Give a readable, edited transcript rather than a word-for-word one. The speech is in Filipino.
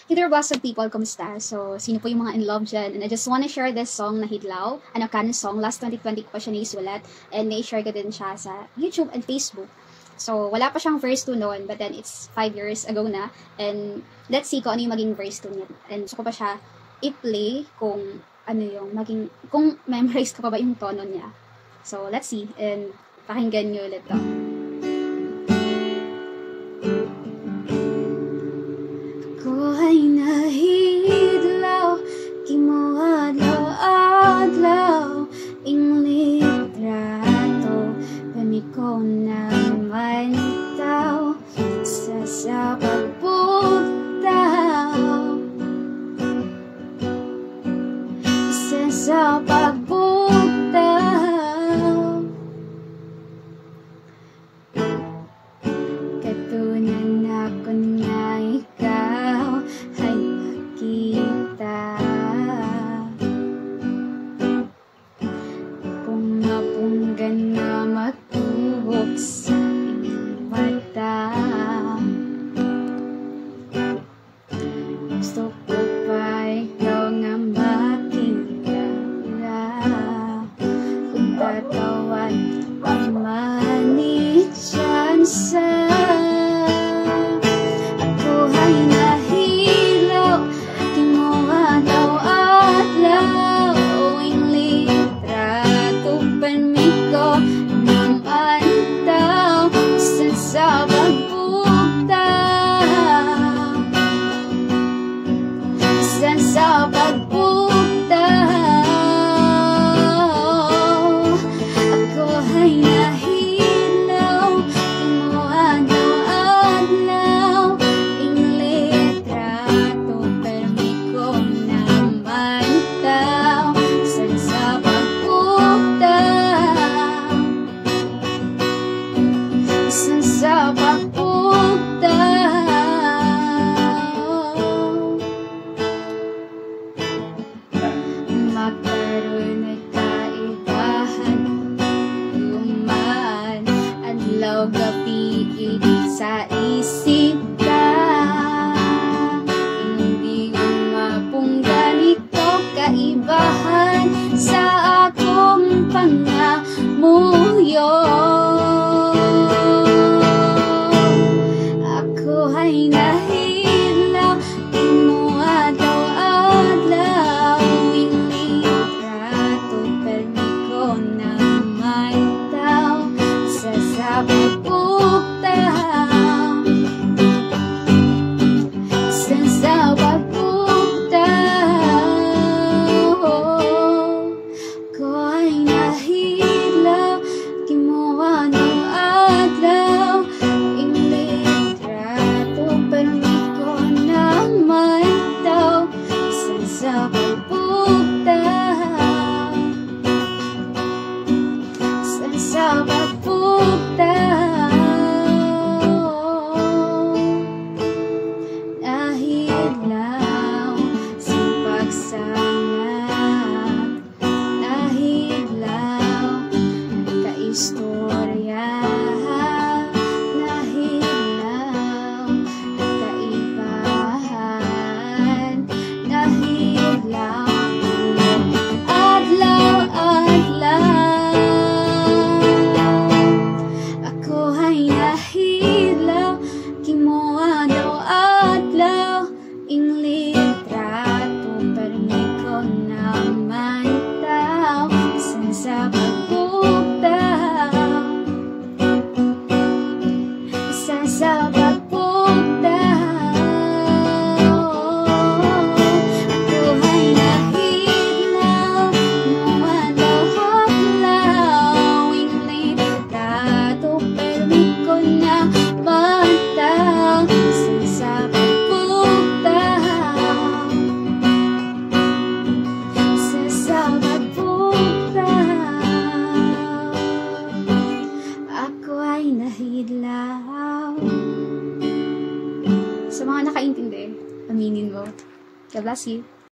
Hey there, Blessed people, kumusta? So, sino po yung mga in love dyan? And I just wanna share this song na Hidlaw, canon song. Last 2020 ko pa siya naisulat. And na-share ko din siya sa YouTube and Facebook. So, wala pa siyang verse 2 noon, but then it's 5 years ago na. And let's see kung ano yung maging verse 2 niya. And gusto ko pa siya i-play kung ano yung maging, kung memorize ko pa ba yung tono niya. So, let's see. And pakinggan nyo ulit to. Ako ay nahidlaw, kimuadlaw-adlaw, ing litrato, pamiko naman tao, sa pagbutaw, sa pagbutaw, katunan ako nga ikaw ay makita, pungapunggan na matuhok sa iyong mata. Gusto ko pa ikaw nga makita, kung tatawan pamanit dyan sa ako ay nahilaw, kimuadlaw-adlaw, ing litrato panmiko naman tao, sa pagbutaw, sa pagbutaw. Ako ay nahilaw, kimuadlaw-adlaw, ing litrato permiko naman tao, sa pagbutaw, sa pagbutaw. Magkaroon ay kaibahan, lumaan, adlaw gabi sa isip ka, hindi umapunggan ikaw kaibahan sa akong pangamuyo. Ako ay nahilaw, kimuadlaw-adlaw, ing litrato permiko naman tao, sa pagbutaw, sa pagbutaw. Ako ay nahilaw, kimuadlaw-adlaw, ing litrato permiko naman tao, sa pagbutaw, sa pagbutaw. Nahidlaw sa pagsangap, nahidlaw kaistorya, nahidlaw kaibahan, nahidlaw adlaw-adlaw. Ako ay nahidlaw, kimuadlaw-adlaw, ing litrato permiko naman tao, sa pagbutaw, sa pagbutaw. Ako ay nahidlaw, kimuadlaw-adlaw, ing litrato permiko naman tao, sa pagbutaw, sa pagbutaw. Ako ay nahidlaw. Sa mga nakaintindi, aminin mo. God bless you.